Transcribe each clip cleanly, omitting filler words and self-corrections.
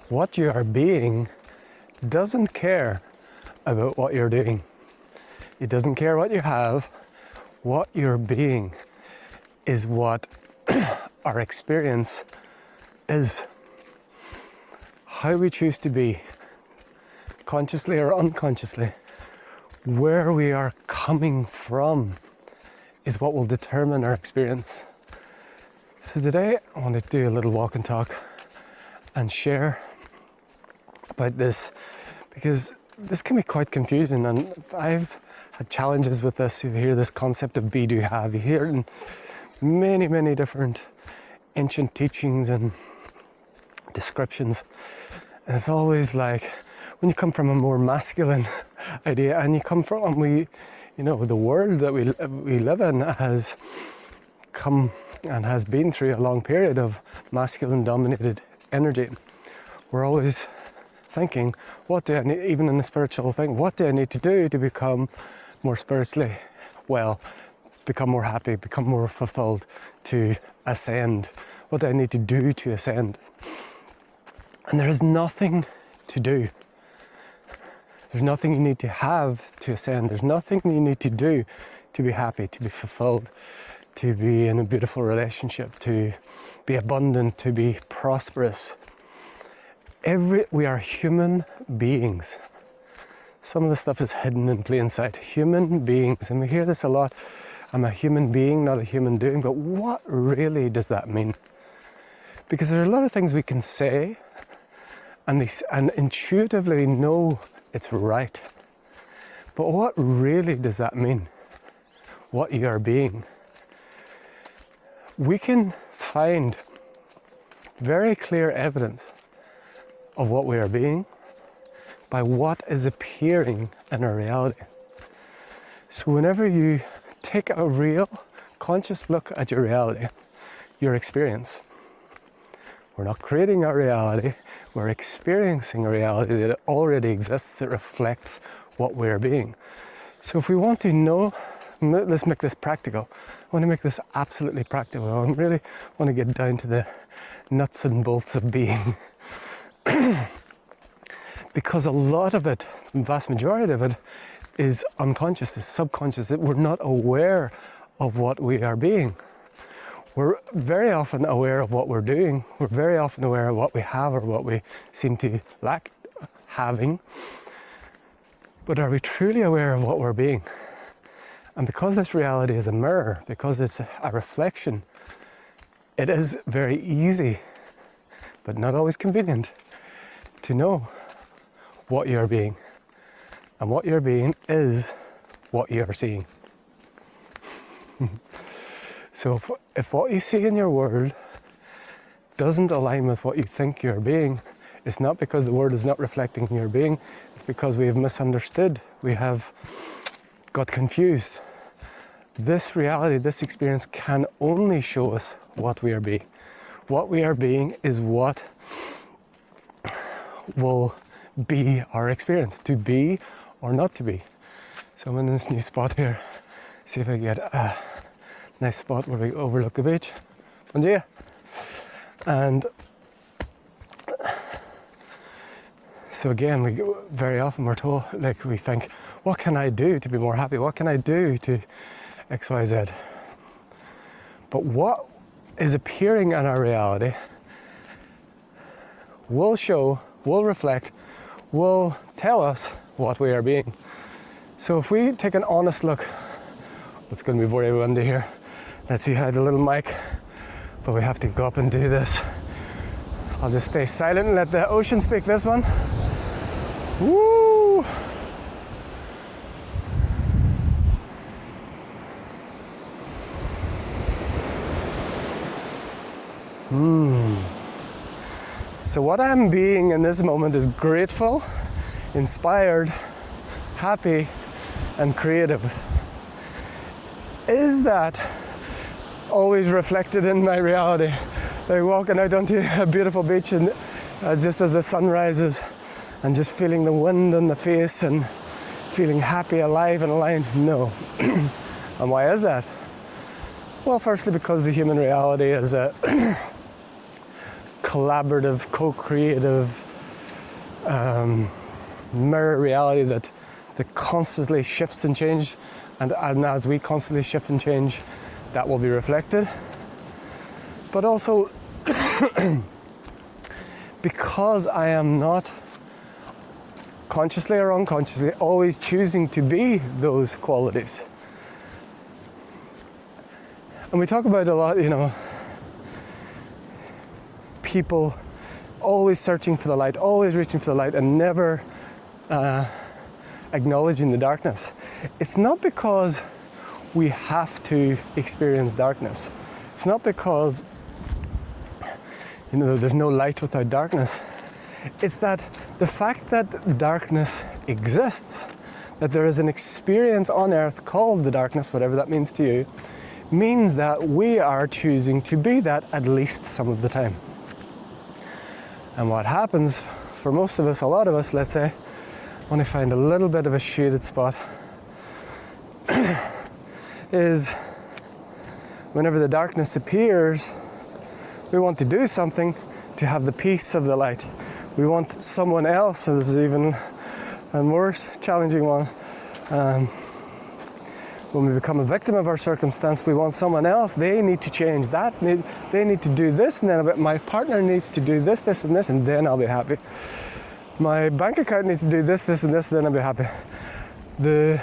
what you are being doesn't care about what you're doing. It doesn't care what you have. What you're being is what our experience is. How we choose to be, consciously or unconsciously, where we are coming from is what will determine our experience. So today I want to do a little walk and talk and share about this, because this can be quite confusing, and I've had challenges with this. You hear this concept of be, do, have. You hear it in many different ancient teachings and descriptions, and it's always like when you come from a more masculine idea, and you come from, the world that we live in has come and has been through a long period of masculine dominated energy. We're always thinking, what do I need, even in the spiritual thing, what do I need to do to become more spiritually well, become more happy, become more fulfilled, to ascend? What do I need to do to ascend? And there is nothing to do. There's nothing you need to have to ascend. There's nothing you need to do to be happy, to be fulfilled, to be in a beautiful relationship, to be abundant, to be prosperous. We are human beings. Some of the stuff is hidden in plain sight. Human beings, and we hear this a lot. I'm a human being, not a human doing. But what really does that mean? Because there are a lot of things we can say and intuitively know it's right. But what really does that mean? What you are being? We can find very clear evidence of what we are being by what is appearing in our reality. So whenever you take a real conscious look at your reality, your experience, we're not creating our reality, we're experiencing a reality that already exists, that reflects what we're being. So if we want to know, let's make this practical. I want to make this absolutely practical. I really want to get down to the nuts and bolts of being. Because a lot of it, the vast majority of it, is unconscious, is subconscious, that we're not aware of what we are being. We're very often aware of what we're doing. We're very often aware of what we have or what we seem to lack having. But are we truly aware of what we're being? And because this reality is a mirror, because it's a reflection, it is very easy, but not always convenient, to know what you are being. And what you're being is what you are seeing. So if what you see in your world doesn't align with what you think you're being, it's not because the world is not reflecting your being, it's because we have misunderstood, we have got confused. This reality, this experience can only show us what we are being. What we are being is what will be our experience, to be or not to be. So I'm in this new spot here. See if I get a nice spot where we overlook the beach. Bom dia. And so again, very often we're told, we think, what can I do to be more happy? What can I do to X, Y, Z? But what is appearing in our reality will show, will reflect, will tell us what we are being. So if we take an honest look, it's going to be very windy here. Let's see how the little mic, but we have to go up and do this. I'll just stay silent and let the ocean speak this one. Woo! So what I'm being in this moment is grateful, inspired, happy, and creative. Is that always reflected in my reality? Like walking out onto a beautiful beach and just as the sun rises and just feeling the wind on the face and feeling happy, alive and aligned? No. And why is that? Well, firstly, because the human reality is a collaborative, co-creative mirror reality that constantly shifts and changes, and as we constantly shift and change, that will be reflected. But also, because I am not consciously or unconsciously always choosing to be those qualities. And we talk about a lot, people always searching for the light, always reaching for the light, and never acknowledging the darkness. It's not because we have to experience darkness. It's not because there's no light without darkness. It's that the fact that darkness exists, that there is an experience on earth called the darkness, whatever that means to you, means that we are choosing to be that at least some of the time. And what happens for most of us, a lot of us, let's say, when I find a little bit of a shaded spot, is whenever the darkness appears, we want to do something to have the peace of the light. We want someone else, and this is even a more challenging one, when we become a victim of our circumstance, we want someone else, they need to change that, they need to do this, and then my partner needs to do this, this, and this, and then I'll be happy. My bank account needs to do this, this, and this, then I'll be happy. The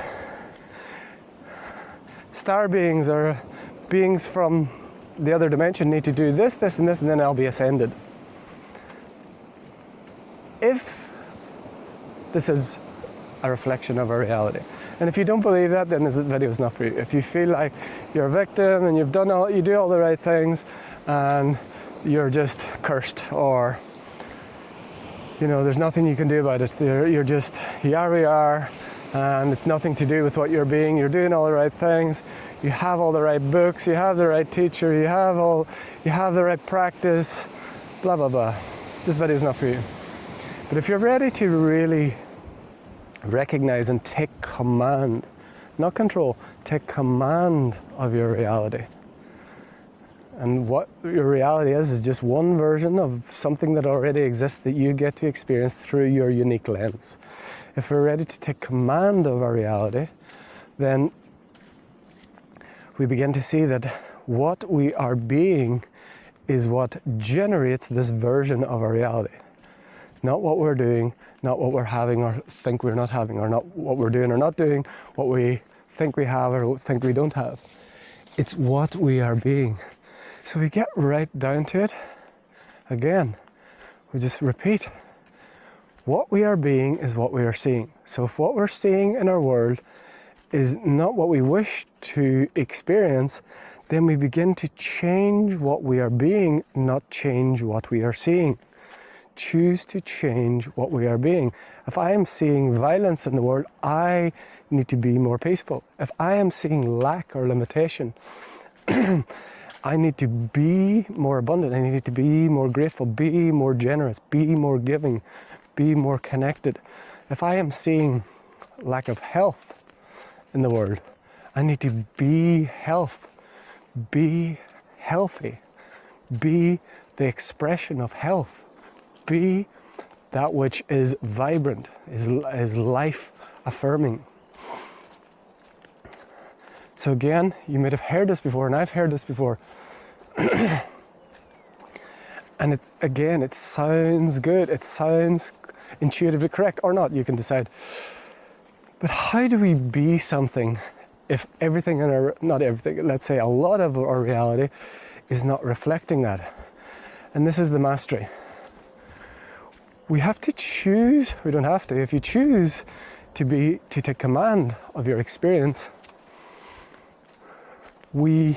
star beings or beings from the other dimension need to do this, this, and this, and then I'll be ascended. If this is a reflection of our reality, and if you don't believe that, then this video is not for you. If you feel like you're a victim and you do all the right things, and you're just cursed, or there's nothing you can do about it. You're just, here we are, and it's nothing to do with what you're being. You're doing all the right things. You have all the right books. You have the right teacher. You have the right practice. Blah blah blah. This video is not for you. But if you're ready to really recognize and take command, not control, take command of your reality. And what your reality is just one version of something that already exists that you get to experience through your unique lens. If we're ready to take command of our reality, then we begin to see that what we are being is what generates this version of our reality. Not what we're doing, not what we're having or think we're not having, or not what we're doing or not doing, what we think we have or think we don't have. It's what we are being. So we get right down to it. Again, we just repeat. What we are being is what we are seeing. So if what we're seeing in our world is not what we wish to experience, then we begin to change what we are being, not change what we are seeing. Choose to change what we are being. If I am seeing violence in the world, I need to be more peaceful. If I am seeing lack or limitation, I need to be more abundant. I need to be more grateful, be more generous, be more giving, be more connected. If I am seeing lack of health in the world, I need to be health, be healthy, be the expression of health. Be that which is vibrant, is life affirming. So again, you might have heard this before, and I've heard this before. And it sounds good, it sounds intuitively correct, or not, you can decide. But how do we be something if everything in our, not everything, let's say a lot of our reality is not reflecting that? And this is the mastery. We have to choose, we don't have to, if you choose to take command of your experience, we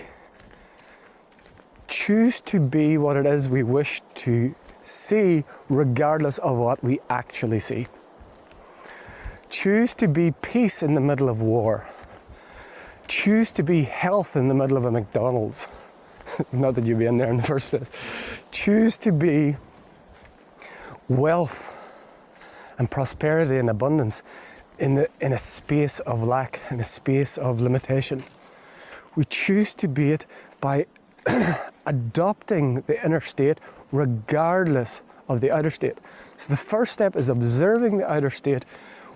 choose to be what it is we wish to see, regardless of what we actually see. Choose to be peace in the middle of war. Choose to be health in the middle of a McDonald's. Not that you'd be in there in the first place. Choose to be wealth and prosperity and abundance in a space of lack, in a space of limitation. We choose to be it by adopting the inner state regardless of the outer state. So the first step is observing the outer state,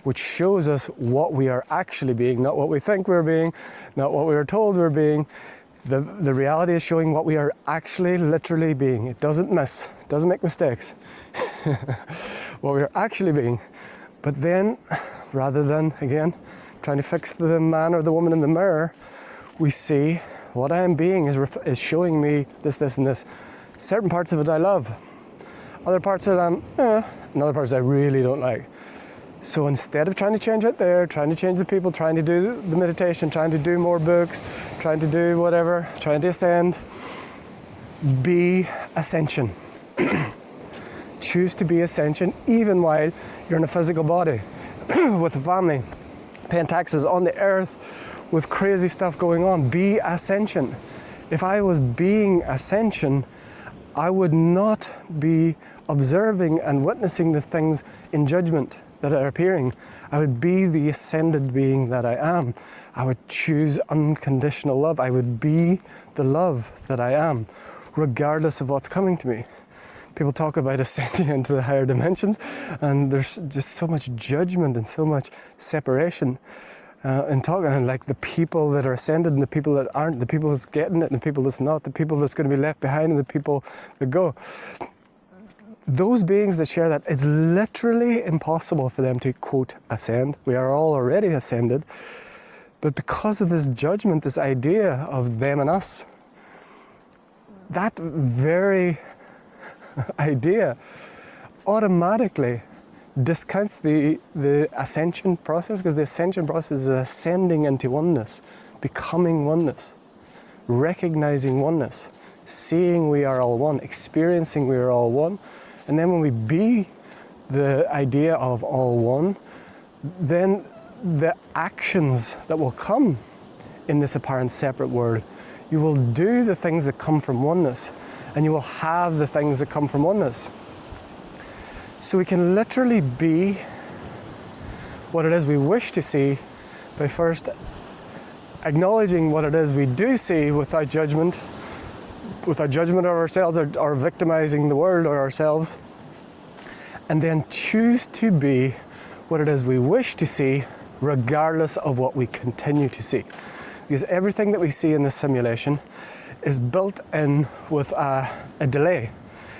which shows us what we are actually being, not what we think we're being, not what we were told we're being. The reality is showing what we are actually literally being. It doesn't miss, it doesn't make mistakes. What we are actually being. But then, rather than, again, trying to fix the man or the woman in the mirror, we see what I am being is showing me this, and this. Certain parts of it I love. Other parts of it and other parts I really don't like. So instead of trying to change it there, trying to change the people, trying to do the meditation, trying to do more books, trying to do whatever, trying to ascend, be ascension. Choose to be ascension even while you're in a physical body, with a family, paying taxes on the earth, with crazy stuff going on. Be ascension. If I was being ascension, I would not be observing and witnessing the things in judgment that are appearing. I would be the ascended being that I am. I would choose unconditional love. I would be the love that I am, regardless of what's coming to me. People talk about ascending into the higher dimensions, and there's just so much judgment and so much separation in talking, and like the people that are ascended and the people that aren't, the people that's getting it and the people that's not, the people that's going to be left behind and the people that go. Those beings that share that, it's literally impossible for them to, quote, ascend. We are all already ascended. But because of this judgment, this idea of them and us, that very idea automatically discounts the ascension process, because the ascension process is ascending into oneness, becoming oneness, recognizing oneness, seeing we are all one, experiencing we are all one. And then when we be the idea of all one, then the actions that will come in this apparent separate world, you will do the things that come from oneness, and you will have the things that come from oneness. So we can literally be what it is we wish to see by first acknowledging what it is we do see without judgment of ourselves or victimizing the world or ourselves, and then choose to be what it is we wish to see regardless of what we continue to see. Because everything that we see in this simulation is built in with a delay,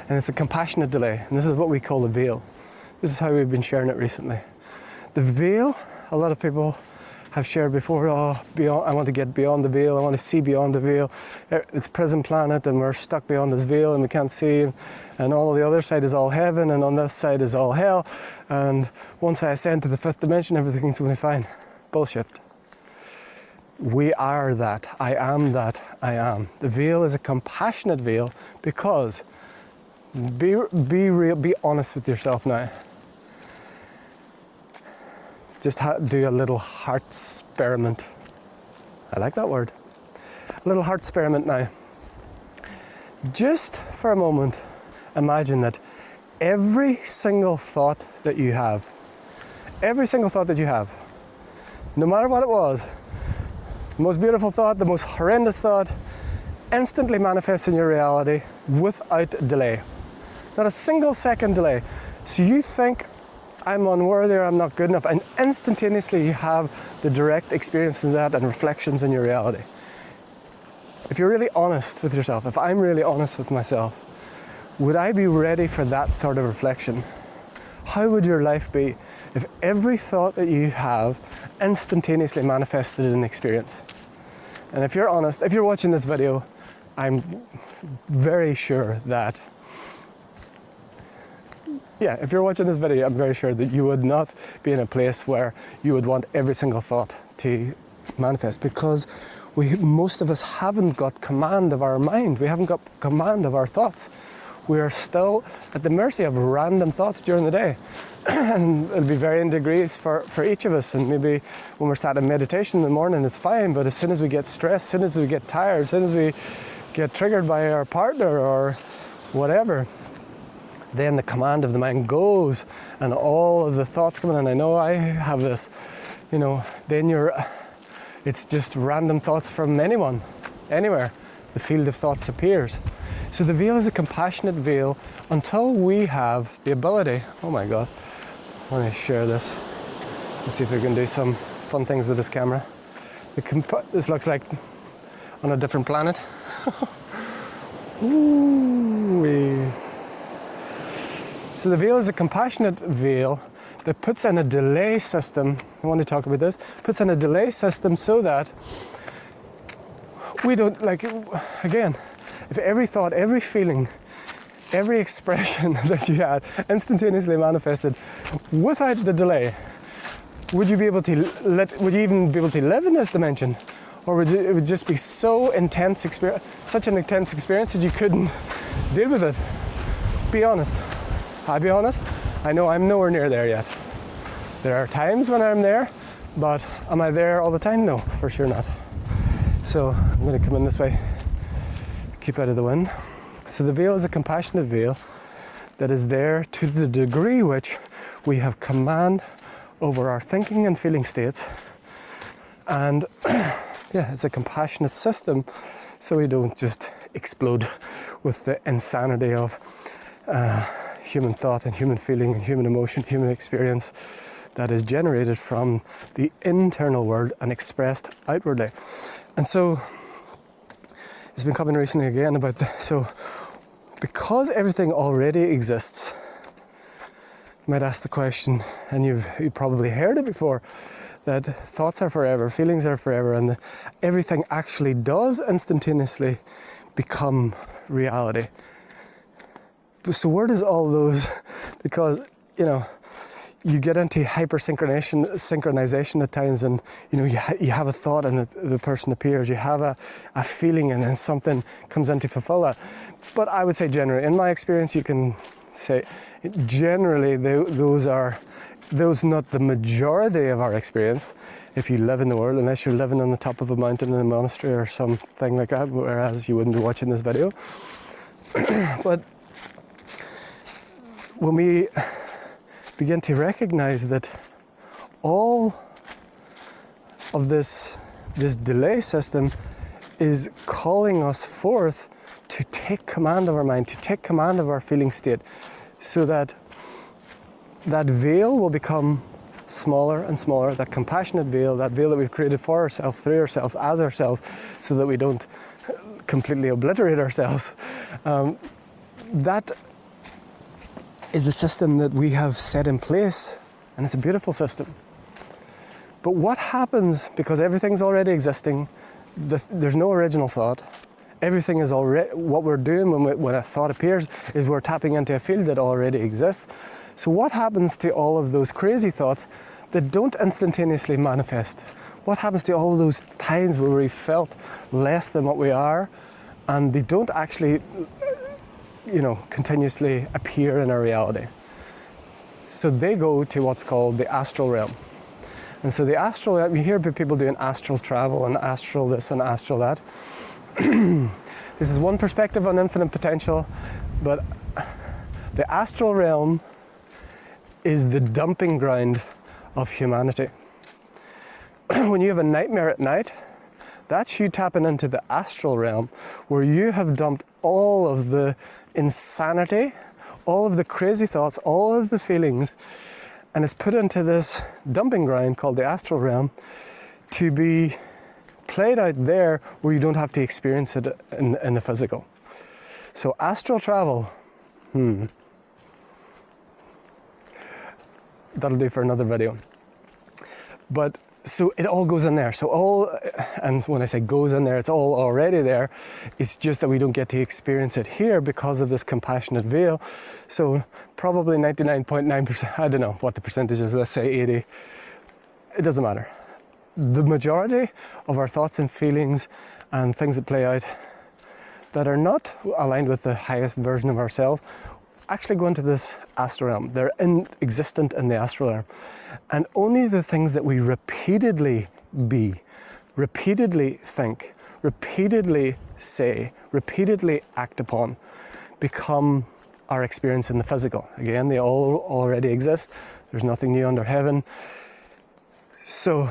and it's a compassionate delay, and this is what we call the veil. This is how we've been sharing it recently. The veil, a lot of people have shared before, I want to get beyond the veil, I want to see beyond the veil. It's prison planet and we're stuck beyond this veil and we can't see, and all the other side is all heaven and on this side is all hell, and once I ascend to the fifth dimension everything's going to be fine. Bullshit. We are that. I am that. I am. The veil is a compassionate veil, because be real, be honest with yourself now. Just do a little heart experiment. I like that word. A little heart experiment now. Just for a moment, imagine that every single thought that you have, no matter what it was, the most beautiful thought, the most horrendous thought, instantly manifests in your reality without delay. Not a single second delay. So you think, I'm unworthy or I'm not good enough, and instantaneously you have the direct experience of that and reflections in your reality. If you're really honest with yourself, if I'm really honest with myself, would I be ready for that sort of reflection? How would your life be if every thought that you have instantaneously manifested in experience? And if you're honest, if you're watching this video, I'm very sure that if you're watching this video, I'm very sure that you would not be in a place where you would want every single thought to manifest, because most of us haven't got command of our mind. We haven't got command of our thoughts. We are still at the mercy of random thoughts during the day. And it'll be varying degrees for each of us. And maybe when we're sat in meditation in the morning, it's fine. But as soon as we get stressed, as soon as we get tired, as soon as we get triggered by our partner or whatever, then the command of the mind goes, and all of the thoughts come in. And I know I have this, then it's just random thoughts from anyone, anywhere. the field of thoughts appears. So the veil is a compassionate veil until we have the ability, oh my God, I want to share this. Let's see if we can do some fun things with this camera. This looks like on a different planet. Ooh-wee. So the veil is a compassionate veil that puts in a delay system. I want to talk about this. Puts in a delay system so that we don't, like, again, if every thought, every feeling, every expression that you had instantaneously manifested without the delay, would you even be able to live in this dimension? Or it would just be so intense experience, such an intense experience that you couldn't deal with it? Be honest. I'll be honest, I know I'm nowhere near there yet. There are times when I'm there, but am I there all the time? No, for sure not. So I'm going to come in this way, keep out of the wind. So the veil is a compassionate veil that is there to the degree which we have command over our thinking and feeling states. And yeah, it's a compassionate system, so we don't just explode with the insanity of human thought and human feeling and human emotion, human experience that is generated from the internal world and expressed outwardly. And so it's been coming recently again about so because everything already exists, you might ask the question, and you've probably heard it before, that thoughts are forever, feelings are forever, and everything actually does instantaneously become reality. So where does all those, because, you know, you get into synchronization at times, and you know you have a thought and the person appears, you have a feeling and then something comes in to fulfill that. But I would say generally, in my experience, you can say generally those not the majority of our experience if you live in the world, unless you're living on the top of a mountain in a monastery or something like that, whereas you wouldn't be watching this video. But when we begin to recognize that all of this delay system is calling us forth to take command of our mind, to take command of our feeling state, so that veil will become smaller and smaller, that compassionate veil, that veil that we've created for ourselves, through ourselves, as ourselves, so that we don't completely obliterate ourselves. That is the system that we have set in place, and it's a beautiful system. But what happens, because everything's already existing, there's no original thought, everything is already, what we're doing when a thought appears is we're tapping into a field that already exists. So what happens to all of those crazy thoughts that don't instantaneously manifest? What happens to all those times where we felt less than what we are, and they don't actually, you know, continuously appear in our reality? So they go to what's called the astral realm. And so the astral realm, you hear people doing astral travel and astral this and astral that. This is one perspective on infinite potential, but the astral realm is the dumping ground of humanity. When you have a nightmare at night, that's you tapping into the astral realm, where you have dumped all of the insanity, all of the crazy thoughts, all of the feelings, and it's put into this dumping ground called the astral realm to be played out there, where you don't have to experience it in the physical. So astral travel, that'll do for another video. But so it all goes in there. And when I say goes in there, it's all already there. It's just that we don't get to experience it here because of this compassionate veil. So probably 99.9%, I don't know what the percentage is, let's say 80, it doesn't matter. The majority of our thoughts and feelings and things that play out that are not aligned with the highest version of ourselves actually go into this astral realm. They're existent in the astral realm. And only the things that we repeatedly be, repeatedly think, repeatedly say, repeatedly act upon, become our experience in the physical. Again, they all already exist. There's nothing new under heaven. So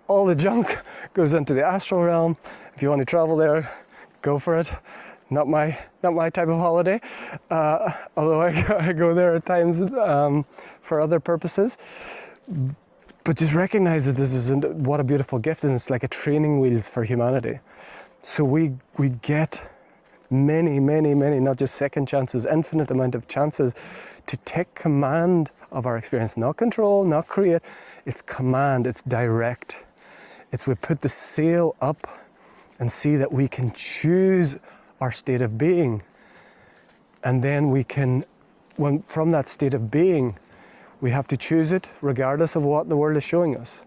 all the junk goes into the astral realm. If you want to travel there, go for it. Not my type of holiday, although I go there at times for other purposes. But just recognize that this is what a beautiful gift, and it's like a training wheels for humanity. So we get many, not just second chances, infinite amount of chances to take command of our experience, not control, not create. It's command, it's direct. It's we put the sail up and see that we can choose our state of being. And then we can, from that state of being, we have to choose it regardless of what the world is showing us.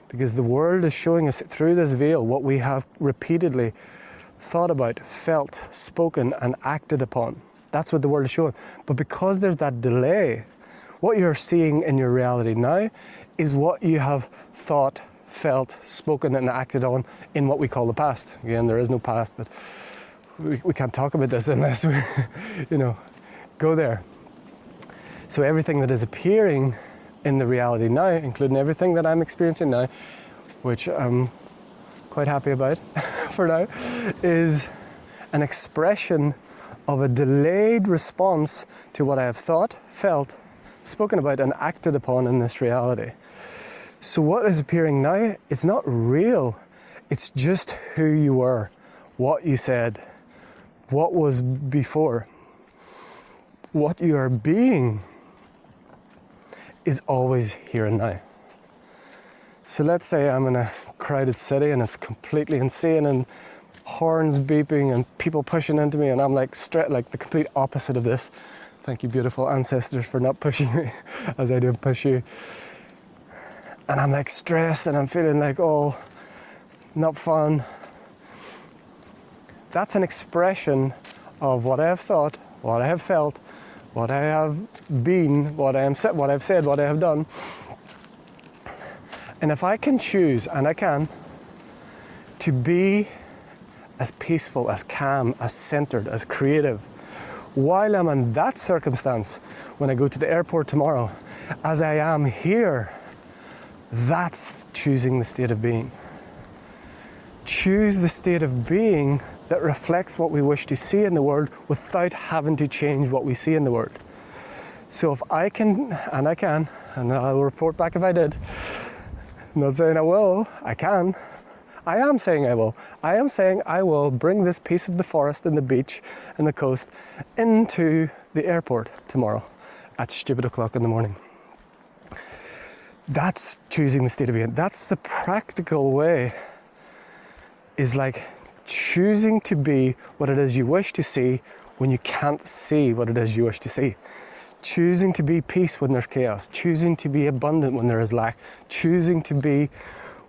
Because the world is showing us through this veil what we have repeatedly thought about, felt, spoken, and acted upon. That's what the world is showing. But because there's that delay, what you're seeing in your reality now is what you have thought, felt, spoken, and acted on in what we call the past. Again, there is no past, but we can't talk about this unless we, go there. So everything that is appearing in the reality now, including everything that I'm experiencing now, which I'm quite happy about for now, is an expression of a delayed response to what I have thought, felt, spoken about, and acted upon in this reality. So what is appearing now, it's not real. It's just who you were, what you said, what was before. What you are being is always here and now. So let's say I'm in a crowded city and it's completely insane and horns beeping and people pushing into me, and I'm like the complete opposite of this. Thank you, beautiful ancestors, for not pushing me as I did push you. And I'm like stressed and I'm feeling like all not fun. That's an expression of what I have thought, what I have felt, what I have been, what I've said, what I have done. And if I can choose, and I can, to be as peaceful, as calm, as centered, as creative, while I'm in that circumstance, when I go to the airport tomorrow, as I am here, that's choosing the state of being. Choose the state of being that reflects what we wish to see in the world without having to change what we see in the world. So if I can, and I can, and I'll report back if I did, I'm not saying I will, I can. I am saying I will. I am saying I will bring this piece of the forest and the beach and the coast into the airport tomorrow at stupid o'clock in the morning. That's choosing the state of being. That's the practical way, is like choosing to be what it is you wish to see when you can't see what it is you wish to see. Choosing to be peace when there's chaos. Choosing to be abundant when there is lack. Choosing to be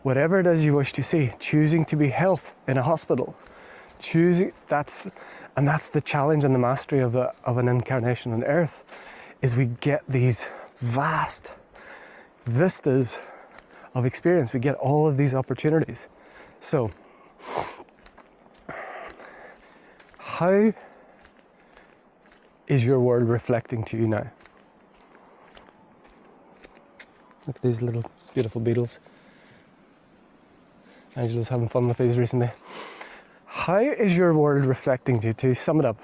whatever it is you wish to see. Choosing to be health in a hospital. That's the challenge and the mastery of an incarnation on earth, is we get these vast vistas of experience. We get all of these opportunities. So, how is your world reflecting to you now? Look at these little beautiful beetles. Angela's having fun with these recently. How is your world reflecting to sum it up,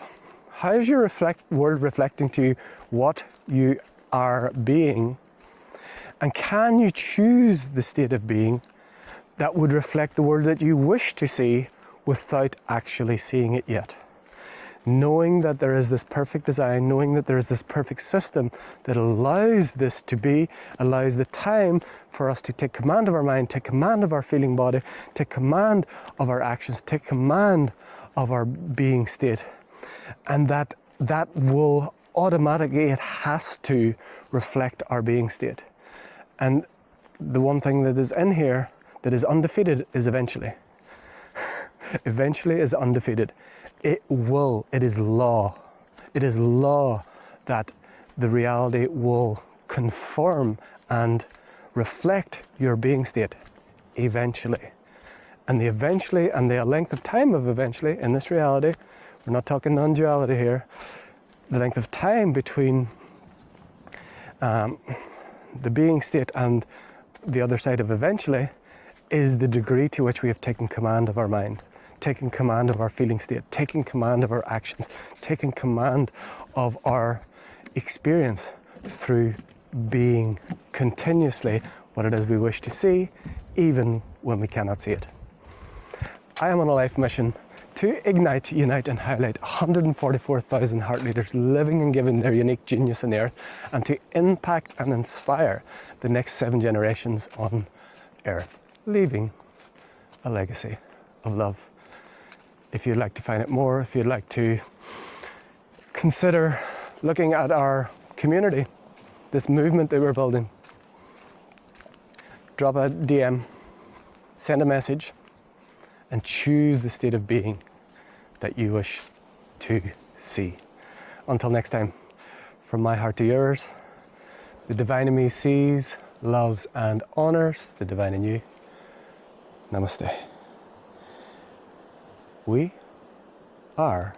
how is your world reflecting to what you are being? And can you choose the state of being that would reflect the world that you wish to see without actually seeing it yet? Knowing that there is this perfect design, knowing that there is this perfect system that allows this to be, allows the time for us to take command of our mind, take command of our feeling body, take command of our actions, take command of our being state. And that will automatically, it has to reflect our being state. And the one thing that is in here that is undefeated is eventually. Eventually is undefeated. It is law. It is law that the reality will conform and reflect your being state eventually. And the eventually and the length of time of eventually in this reality, we're not talking non-duality here, the length of time between the being state and the other side of eventually is the degree to which we have taken command of our mind, taking command of our feeling state, taking command of our actions, taking command of our experience through being continuously what it is we wish to see, even when we cannot see it. I am on a life mission to ignite, unite and highlight 144,000 heart leaders living and giving their unique genius in the earth, and to impact and inspire the next 7 generations on earth, leaving a legacy of love. If you'd like to find out more, if you'd like to consider looking at our community, this movement that we're building, drop a DM, send a message, and choose the state of being that you wish to see. Until next time, from my heart to yours, the divine in me sees, loves and honors the divine in you. Namaste. We are